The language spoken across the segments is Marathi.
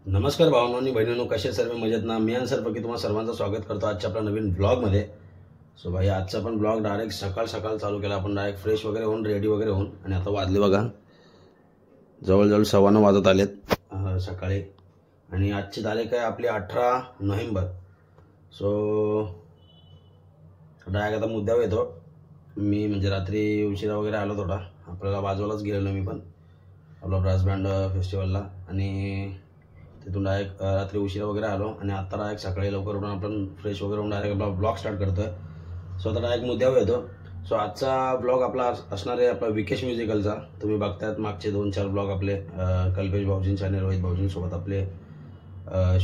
नमस्कार भावांनो आणि बहिणींनो, कसे सर्व मजेत ना? मी अन्सर फकीर तुम्हा सर्वांचं स्वागत करतो आजच्या आपल्या नवीन ब्लॉगमध्ये. सो भाई आजचा पण ब्लॉग डायरेक्ट सकाळ चालू केला आपण. डायरेक्ट फ्रेश वगैरे होऊन रेडी वगैरे होऊन आणि आता वाजले बघा जवळजवळ 9:15 वाजत आलेत सकाळी. आणि आजची तारीख आहे आपली 18 नोव्हेंबर. सो डायरेक्ट आता मुद्द्यावर येतो मी. म्हणजे रात्री उशिरा वगैरे आलो, थोडा आपल्याला वाजवायलाच गेलेलो मी पण आपला ब्रास बँड फेस्टिवलला. आणि तिथून डायरेक्ट रात्री उशिरा वगैरे आलो आणि आता डायरेक्ट सकाळी लवकर उठून आपण फ्रेश वगैरे होऊन डायरेक्ट आपला ब्लॉग स्टार्ट करतोय. सो आता डायरेक्ट मुद्द्यावर येतो. सो आजचा ब्लॉग आपला असणार आहे आपला विकेश म्युझिकलचा. तुम्ही बघतायत मागचे 2-4 ब्लॉग आपले कल्पेश भाऊजींचे आणि रोहित भाऊजींसोबत आपले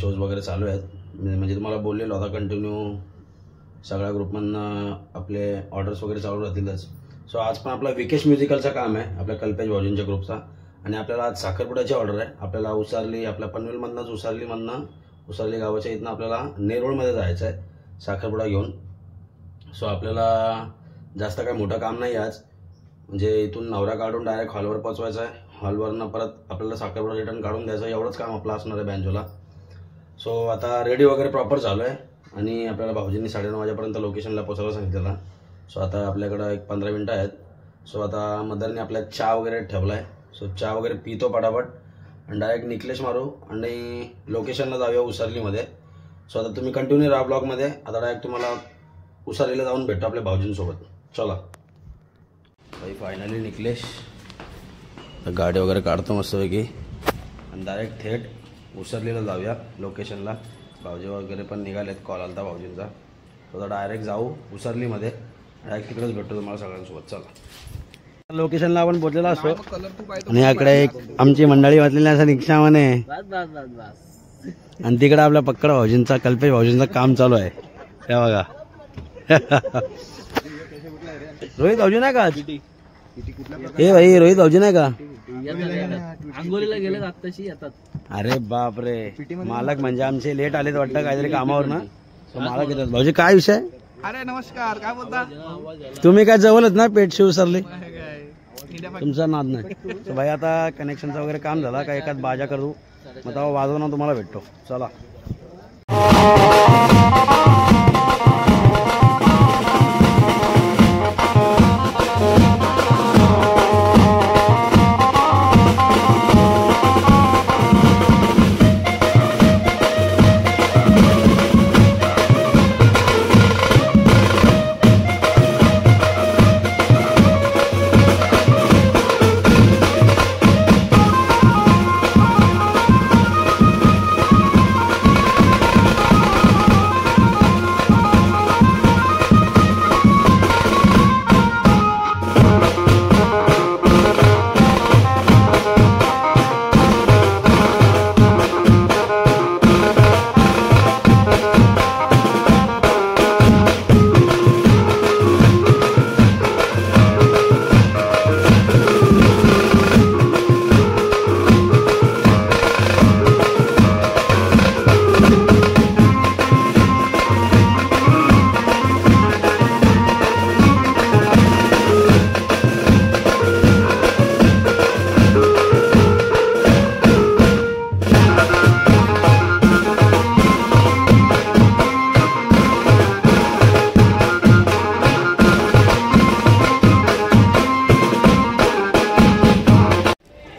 शोज वगैरे चालू आहेत. म्हणजे तुम्हाला बोललेलो होता कंटिन्यू सगळ्या ग्रुपमधनं आपले ऑर्डर्स वगैरे चालू राहतीलच. सो आज पण आपला विकेश म्युझिकलचा काम आहे आपल्या कल्पेश भाऊजींच्या ग्रुपचा. आणि आपल्याला आज साखरपुड्याची ऑर्डर आहे. आपल्याला उसारली आपल्या पनवेलमधनंच उसारली गावाच्या इथनं आपल्याला नेरोळमध्ये जायचं आहे साखरपुडा घेऊन. सो आपल्याला जास्त काही मोठं काम नाही आज. म्हणजे इथून नवरा काढून डायरेक्ट हॉलवर पोचवायचा आहे. हॉलवरनं परत आपल्याला साखरपुडा रिटर्न काढून द्यायचं, एवढंच काम आपलं असणार आहे बँजोला. सो आता रेडी वगैरे प्रॉपर झालो आहे आणि आपल्याला भाऊजींनी 9:30 वाजेपर्यंत लोकेशनला पोचायला सांगितलेलं. सो आता आपल्याकडं एक 15 मिनटं आहेत. सो आता मदरने आपल्या चहा वगैरे ठेवला आहे. सो चहा वगैरे पितो पटापट आणि डायरेक्ट निकलेश मारू आणि लोकेशनला जाऊया उसारलीमध्ये. सो आता तुम्ही कंटिन्यू राहा ब्लॉगमध्ये. आता डायरेक्ट तुम्हाला उसारलीला जाऊन भेटतो आपल्या भाऊजींसोबत. चला भाई फायनली निकलेश गाडी वगैरे काढतो मस्तपैकी आणि डायरेक्ट थेट उसारलीला जाऊया लोकेशनला. भाऊजी वगैरे पण निघालेत, कॉल आला भाऊजींचा. आता डायरेक्ट जाऊ उसारलीमध्ये, डायरेक्ट तिकडेच भेटतो तुम्हाला सगळ्यांसोबत. चला लोकेशनला आपण पोहोचलेला असतो आणि याकडे एक आमची मंडळी वाचलेली असं रिक्षामध्ये आणि तिकडे आपल्या पक्कड भाऊजींचा कल्पेश भाऊजींचं काम चालू आहे. हे बघा रोहित भाऊजी नाही का? हे भाई रोहित भाऊजी नाही का? आंघोळीला गेले आत्ताशी येतात. अरे बाप रे, मालक म्हणजे आमचे लेट आलेत वाटतं काहीतरी कामावर ना. मालक येतात. भाऊजी काय विषय? अरे नमस्कार, काय बोलता? तुम्ही काय जवळच ना पेटशी उसारले, तुमचा नाद नाही. तर भाई आता कनेक्शनचा वगैरे काम झाला का एखाद बाजा करू मग तेव्हा वाजवणार तुम्हाला भेटतो. चला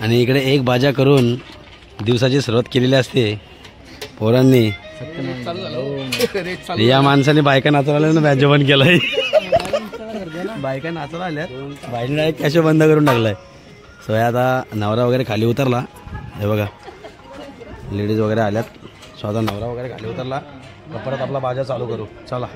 आणि इकडे एक बाजा करून दिवसाची सुरुवात केलेली असते पोरांनी. या माणसाने बायका नाचायला ना बॅजो बंद केलाय. बायका नाचायला आल्यात, बाईने डायरेक्ट कॅशो बंद करून टाकलाय. सो आता नवरा वगैरे खाली उतरला. हे बघा लेडीज वगैरे आल्यात. सो आता नवरा वगैरे खाली उतरला परत आपला बाजा चालू करू. चला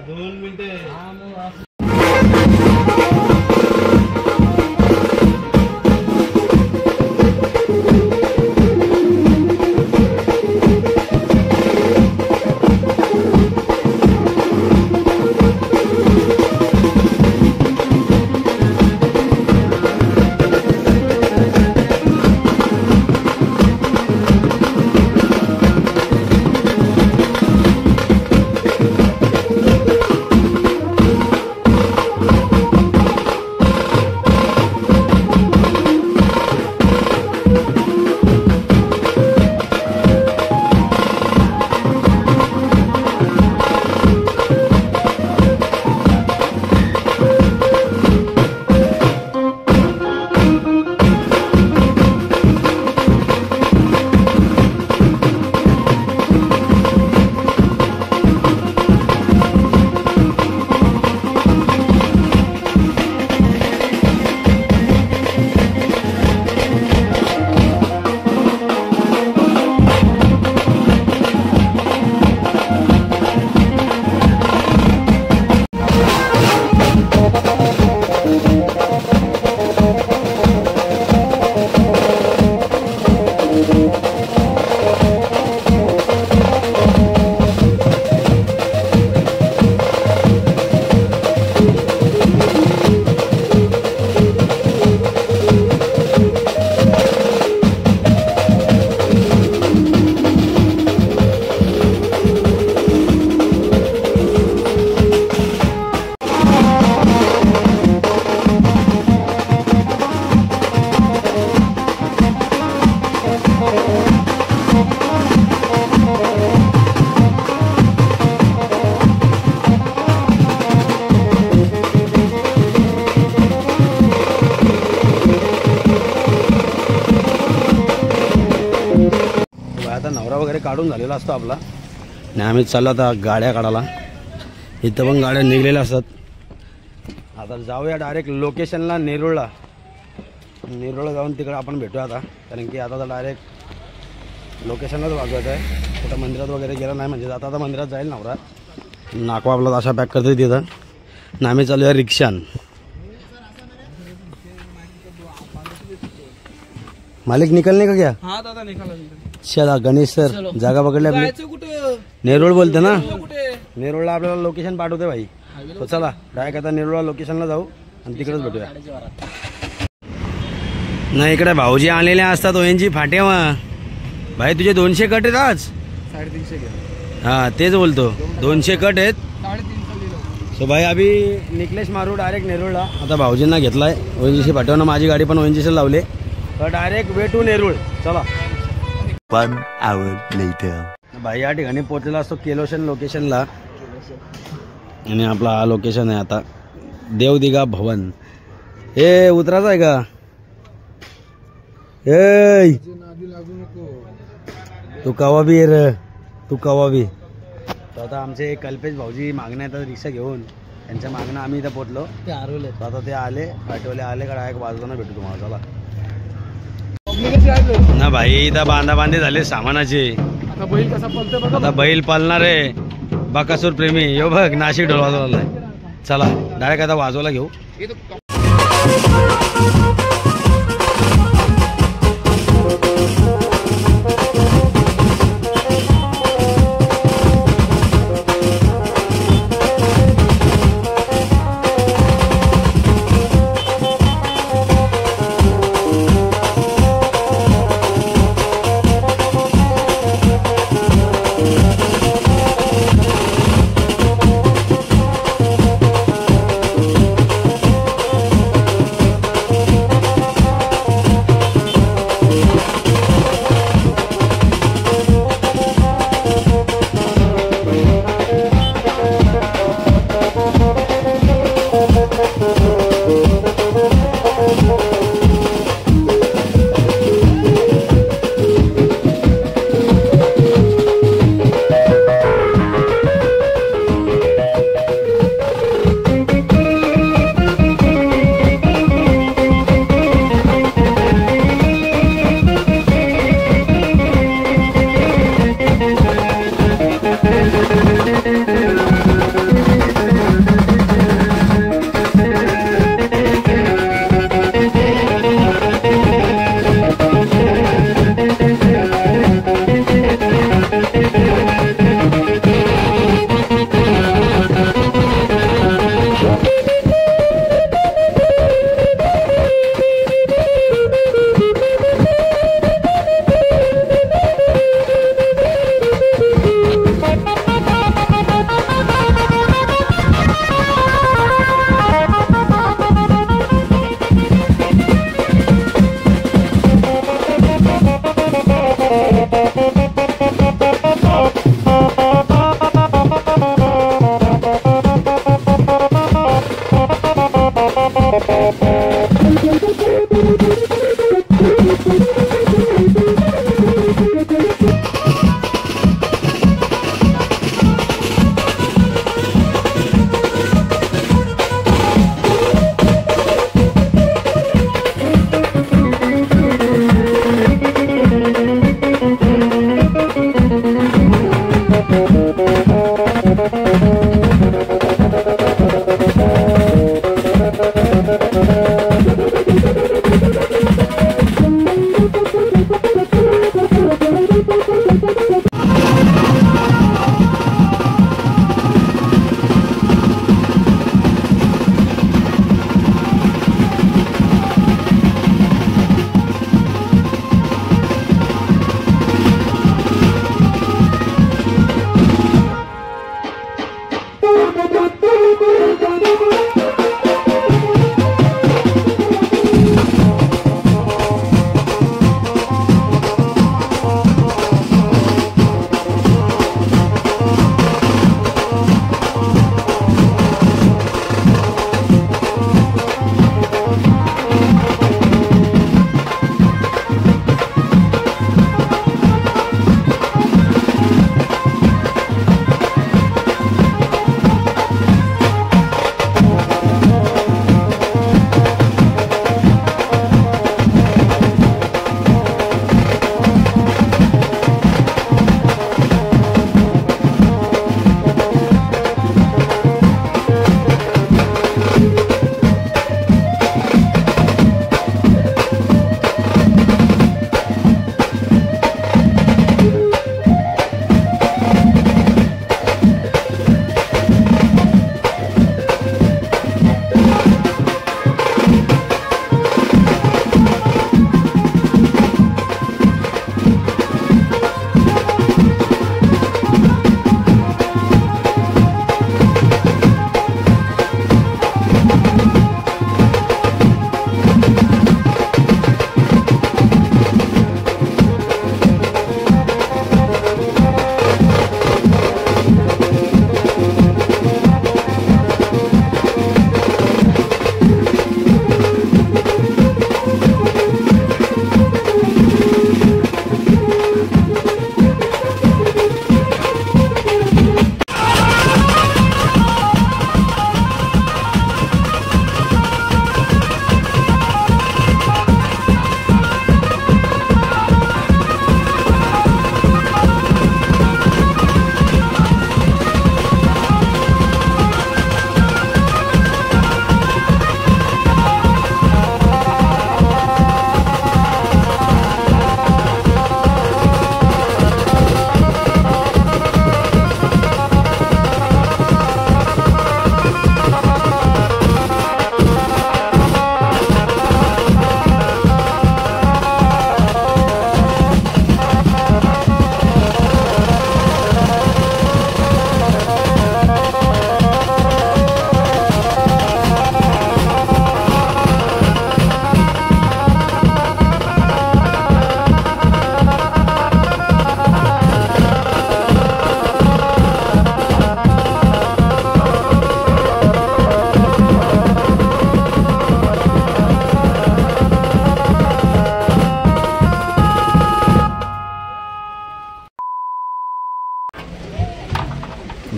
नवरा वगैरे काढून झालेला असतो आपला आणि आम्ही चाललो आता गाड्या काढायला. इथं पण गाड्या निघलेल्या असतात. आता जाऊया डायरेक्ट लोकेशनला नेरूळला. नेरूळला जाऊन तिकडे आपण भेटूया आता, कारण की आता डायरेक्ट लोकेशनलाच वाजवायचं आहे. कुठं मंदिरात वगैरे गेलं नाही, म्हणजे आता मंदिरात जाईल नवरा. नाकवा आपला अशा पॅक करते तिथं आणि आम्ही चालूया रिक्षान. मालिक निकलने का क्या? हा दादा निघाला. चला गणेश सर जागा पकडली आपली. कुठे नेरूळ बोलते ना, कुठे नेरूळला आपल्याला लोकेशन पाठवते भाई. तर चला डायरेक्ट आता नेरूळला लोकेशनला जाऊ आणि तिकडेच भेटूया. नाही इकडे भाऊजी आलेले असतात ओएनजी फाट्यावर. भाई तुझे 200 कट आहेत आज? 350 घ्या. हा तेच बोलतो, 200 कट आहेत. 350 लिहिलं. सो भाई अभी निकलेश मारू डायरेक्ट नेरूळला. आता भाऊजींना घेतलाय ओएनजीसी फाट्यावर, माझी गाडी पण ओएनजीसी लावले तर डायरेक्ट वे टू नेरूळ. चला. 1 hour later. भाई या ठिकाणी पोहोचलेला असतो केलोशन लोकेशनला आणि आपला हा लोकेशन आहे आता देवदिगा भवन. ए उतरायचं आहे का? ए तू कवा बी ये रे, तू कवा बी. तर आता आमचे कल्पेश भाऊजी मागण्या येतात रिक्षा घेऊन, त्यांच्या मागणं आम्ही इथं पोहोचलो. ते हरवले. आता ते आले पाठवले आले का डायरेक्ट बाजूला भेटू तुम्हाला. चला ना भाई, इथं बांधाबांधी झाले सामानाचे. आता बैल कसा पलते बघा. आता बैल पालणार आहे बकासूर प्रेमी. यो बघ नाशिक ढोल वाजवलाय. चला डायरेक्ट आता वाजवायला घेऊ.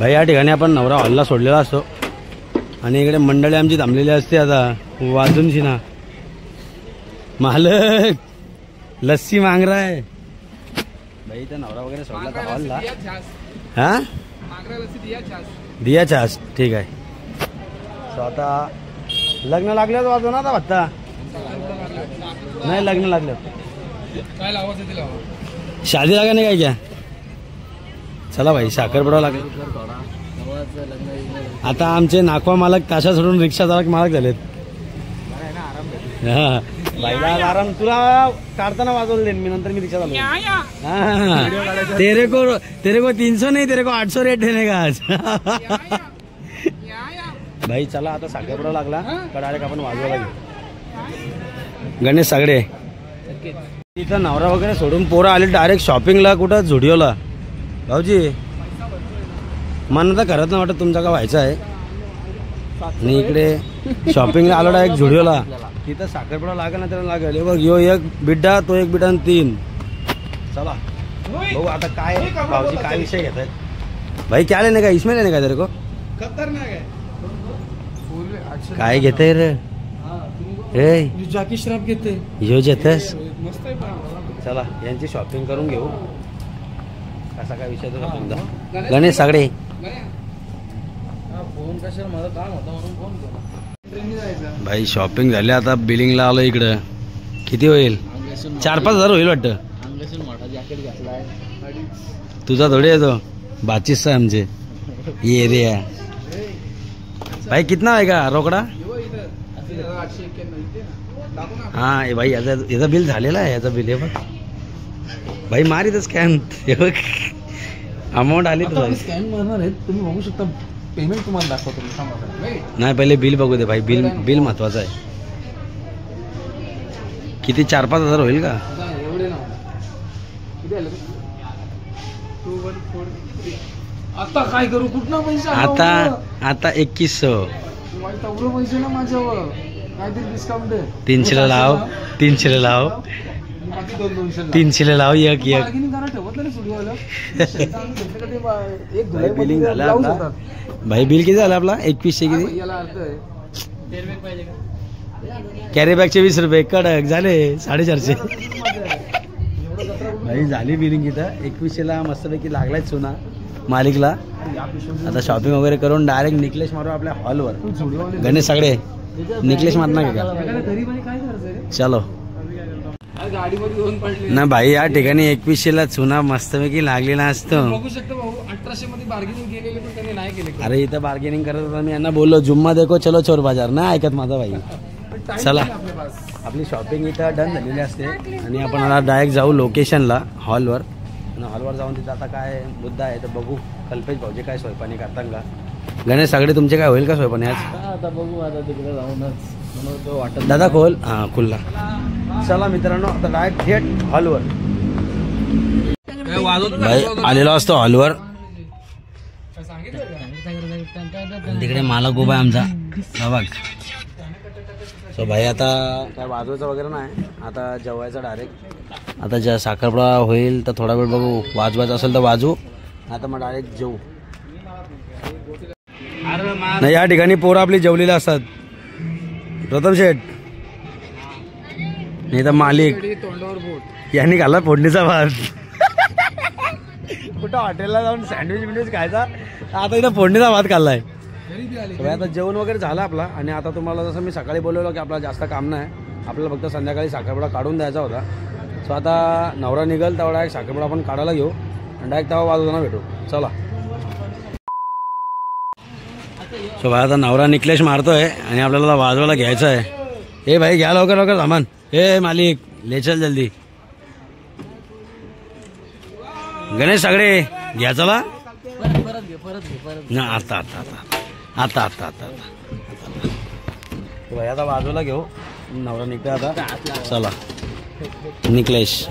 भाई या ठिकाणी आपण नवरा हॉलला सोडलेला असतो आणि इकडे मंडळी आमची थांबलेली असते. आता वाजूनशी ना मालक लस्सी मांग रहा है भाई. तर नवरा वगैरे सोडला तर हॉलला. हा दिया छास ठीक आहे. सो आता लग्न लागल्यावर वाजव ना आता भत्ता. नाही लग्न लागलं शादी लागा नाही काय क्या. चला भाई साखरपुडा लागला. आता आमचे नाखवा मालक ताशा सोडून रिक्षा चालक मालक झालेत. हा भाईला आराम तुला काढताना वाजवलं देईन मी नंतर मी रिक्षा चालू. तेरे को 300 नाही तेरे को 800 रेट देणे का आज. भाई चला आता साखरपुडा लागला का डायरेक्ट आपण वाजवायला घेऊ. गणेश सागडे इथं नवरा वगैरे सोडून पोरं आले डायरेक्ट शॉपिंगला. कुठं झुडिओला. भाऊजी मन तर खरंच नाही वाटत तुमचा का व्हायचं आहे. आणि इकडे शॉपिंगला आलो डायरेक्ट झुडिओला. तिथं साखरपुडा लागेल ना त्याला लागेल. बघ यो एक बिड्डा तो एक बिड्डा 3. चला भाऊ आता काय भाऊजी काय विषय घेत आहेत भाई. क्या लेने का इसमें लेने का तेरे को काय घेते रे. जाकी श्राप घेते यो घेतेस. चला यांची शॉपिंग करून घेऊ. कसा काय विषय तुला तुमचा गणेश सागडे. फोन कशाला माझं काम होतं म्हणून फोन केला. भाई शॉपिंग झाली आता बिलिंगला आलो इकडं. किती होईल 4-5 हजार होईल वाटतं. मोठा जॅकेट घेतलाय. तुझा थोडे येतो 22 आहे आमचे ये रे. भाई कितना आहे का रोकडा. हा भाई याचा बिल झालेला आहे. याचा बिल हे बघ भाई मार इथं स्कॅन. हे बघ अमाऊंट आली तुझा. स्कॅन मारणार आहेत तुम्ही बघू शकता. पेमेंट तुम्हाला दाखवतो. नाही पहिले बिल बघू दे भाई. बिल महत्वाचं आहे. किती 4-5 हजार होईल का. एवढे ना किती आले. आता काय करू कुठं पैसे. आता 2100 तेवढं पैसे ना माझ्यावर काहीतरी डिस्काउंट आहे. 300 लाव 300 लाव 300 लाव. एक बिलिंग झालं आपला. भाई बिल किती झालं आपला 2100 किती. कॅरी बॅगचे 20 रुपये कडक झाले 450. भाई झाली बिलिंग इथं 2100 ला मस्तपैकी लागलाय चुना मालिकला. आता शॉपिंग वगैरे करून डायरेक्ट निकलेश मारू आपल्या हॉलवर. गणेश सागडे निकलेश मारणार का. चलो ना भाई या ठिकाणी 2100 ला चुना मस्तपैकी लागलेला असतो. बघू शकता भाऊ 1800 मध्ये बार्गेनिंग केलेली पण त्यांनी नाही केले. अरे इथं बार्गेनिंग करत होता मी यांना बोललो जुम्मा देखो चलो चोर बाजार. नाही ऐकत माझा भाई. चला आपली शॉपिंग इथं डन झालेली असते आणि आपण आता डायरेक्ट जाऊ लोकेशनला हॉलवर. आणि हॉलवर जाऊन तिथं आता काय मुद्दा आहे तर बघू. कल्पेश भाऊजे काय स्वयंपाणी करतात का. गणेश सागडे तुमचे काय होईल का स्वयंपाणी आज. आता बघू आता तिकडे जाऊनच वाटत. दादा खोल. हा खुल्ला. चला मित्रांनो आता डायरेक्ट थेट हॉलवर. भाई आलेलो असतो हॉलवर. तिकडे मालक उभा आहे आमचा बघ. सो भाई आता काय वाजवायचं वगैरे नाही. आता जेवायचं डायरेक्ट. आता ज्या साखरपुडा होईल तर थोडा वेळ बघू. वाजवायचं असेल तर वाजवू. आता मग डायरेक्ट जेवू. नाही या ठिकाणी पोरं आपली जेवलेली असतात. प्रथम शेठ नाही तर मालिक यांनी खाल्ला फोडणीचा भात. कुठं हॉटेलला जाऊन सँडविच खायचा. आता इथं फोडणीचा भात खाल्लाय. आता जेवण वगैरे झालं आपला. आणि आता तुम्हाला जसं मी सकाळी बोलवलं की आपल्याला जास्त काम नाही. आपल्याला फक्त संध्याकाळी साखरपुडा काढून द्यायचा होता. सो आता नवरा निघल तेवढा एक साखरपुडा आपण काढायला घेऊ आणि डायरेक्ट तेव्हा वाजवताना भेटू. चला. सो भाई आता नवरा निकलेश मारतोय आणि आपल्याला वाजवायला घ्यायचं आहे. हे भाई घ्या लवकर लवकर सामान. हे मालिक ले चल जल्दी. गणेश सागडे घ्या चला. ना आता आता आता आता आता आता भाई आता वाजवायला घेऊ. नवरा निघतोय आता. चला निकलेश.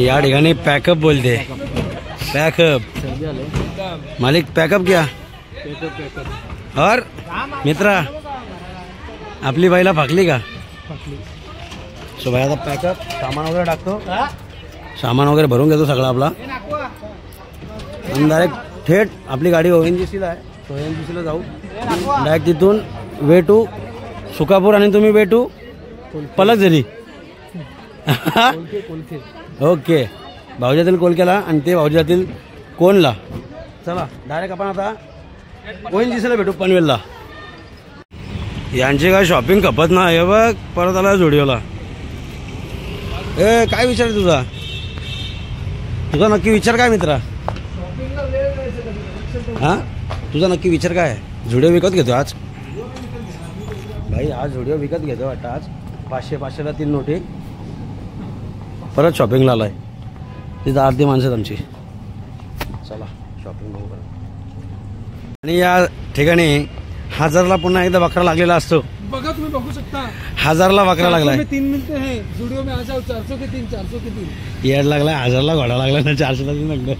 या ठिकाणी पॅकअप बोलते. पॅकअप सर्दी आले मालिक पॅकअप क्या और मित्रा आपली बाईला फाकली का. सो भाई आता पॅकअप सामान वगैरे टाकतो. सामान वगैरे भरून घेतो सगळं आपला आणि डायरेक्ट थेट आपली गाडी ONGC ला आहे. तो ONGC ला जाऊ डायरेक्ट तिथून वे टू सुकापूर आणि तुम्ही वे टू पलकझरी. ओके भाऊजातील कोलक्याला आणि ते भाऊजातील कोणला. चला डायरेक्ट आपण आता ONGC ला भेटू पनवेलला. यांची काय शॉपिंग खपत ना हे बघ परत आला झुडिओला. ए काय विचार आहे तुझा तुझा नक्की विचार काय मित्रा. हा तुझा नक्की विचार काय आहे. झुडिओ विकत घेतो आज भाई. आज झुडिओ विकत घेतो वाटतं आज. 500-500ला 3 नोटी. परत शॉपिंगला आलाय. तिथं अर्धी माणसं आहेत आमची. चला शॉपिंग बघू परत. आणि या ठिकाणी 1000ला पुन्हा एकदा बकरा लागलेला असतो. बघा तुम्ही बघू शकता 1000ला बकरा लागलाय. 3 मिनटं है जुडिओ में आ जाओ. 400 के 3 400 के 3 येड लागलाय. 1000ला घोडा लागला ना 400ला 3 लागलं.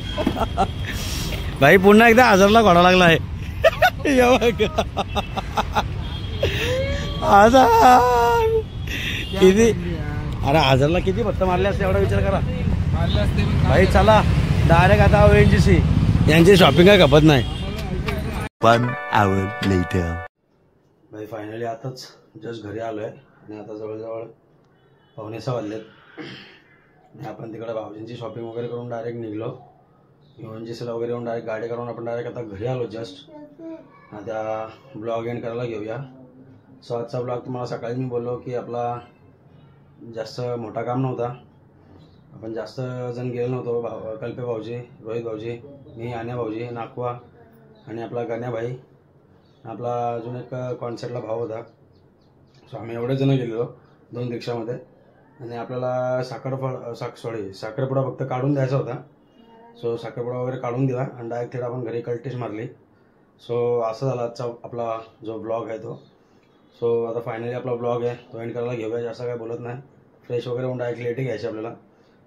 भाई पुन्हा एकदा 1000ला घोडा लागलाय. किती अरे 1000ला किती फक्त मारले असते एवढा विचार करा मारले असते. भाई. चला डायरेक्ट आता ONGC. यांची शॉपिंग काय खपत नाही. 1 hour later. भाई फायनली आताच जस्ट घरी आलोय आणि आता जवळजवळ 5:15 वाजलेत. आणि आपण तिकडे भाऊजींची शॉपिंग वगैरे करून डायरेक्ट निघलो. ONGC ला वगैरे येऊन डायरेक्ट गाडी करून आपण डायरेक्ट आता घरी आलो जस्ट. आता ब्लॉग एंड करायला घेऊया. सो आजचा ब्लॉग तुम्हाला सकाळी मी बोललो की आपला जास्त मोठा काम नव्हता. आपण जास्त जण गेलो नव्हतो. कल्पे भाऊजी, रोहित भाऊजी, मी, आन्या भाऊजी, नाकवा आणि आपला गण्या भाई, आपला अजून एक कॉन्सर्टला भाऊ होता. सो आम्ही एवढे जण गेलेलो 2 रिक्षामध्ये. आणि आपल्याला साखरपुडा फक्त काढून द्यायचा होता. सो साखरपुडा वगैरे काढून दिला आणि डायरेक्ट थेट आपण घरी कल्टीच मारली. सो असं झाला आजचा आपला जो ब्लॉग आहे तो. सो आता फायनली आपला ब्लॉग आहे तो एंड करायला घेऊया. जास्त काय बोलत नाही. फ्रेश वगैरे होऊन डायरेक्ट लेटही घ्यायची आपल्याला.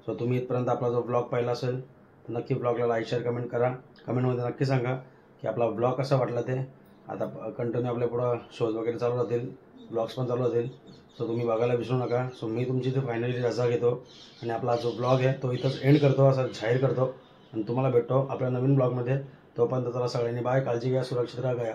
सो तुम्ही इथपर्यंत आपला जो ब्लॉग पाहिला असेल तर नक्की ब्लॉगला लाईक शेअर कमेंट करा. कमेंटमध्ये नक्की सांगा की आपला ब्लॉग कसा वाटला ते. आता कंटिन्यू आपल्या पुढं शोज वगैरे चालू राहतील. ब्लॉग्स पण चालू राहतील. सो तुम्ही बघायला विसरू नका. सो मी तुमची इथे फायनली रजा घेतो आणि आपला जो ब्लॉग आहे तो इथंच एंड करतो असं जाहीर करतो. आणि तुम्हाला भेटतो आपल्या नवीन ब्लॉगमध्ये. तोपर्यंत चला सगळ्यांनी बाय. काळजी घ्या. सुरक्षित राहा.